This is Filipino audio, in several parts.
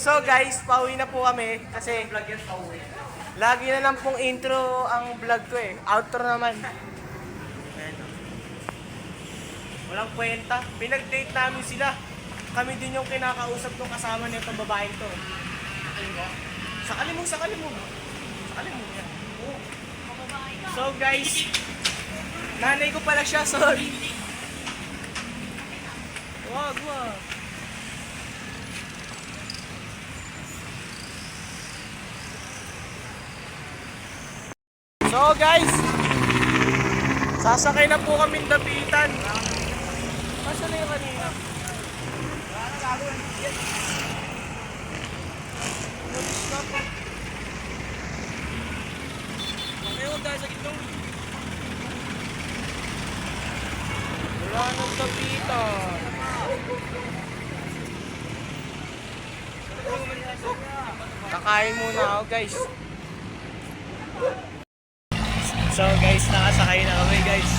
So guys, pauwi na po kami kasi lagi na lang pong intro ang vlog ko eh. Outro naman. Ayan. Walang kwenta. Pinag-date namin sila. Kami din yung kinakausap ng kasama nitong babaeng to. Sakali mo. Sakali mo yan. So guys, nanay ko pala siya, sorry. Wag. So guys, sasakay na po kami Dapitan. Asa na yung kanina? Mag-stop. Makiyaw dahil sa gitnong. Wala nang Dapitan. Kakain muna ako guys. So guys, nakasakay na kami guys.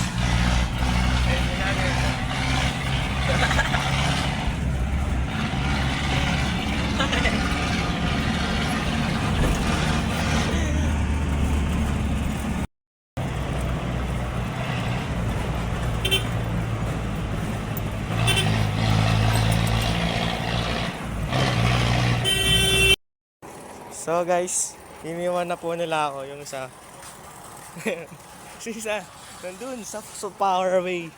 So guys, iniwan na po nila ako yung isa. Si isa, nandun sa Powerway.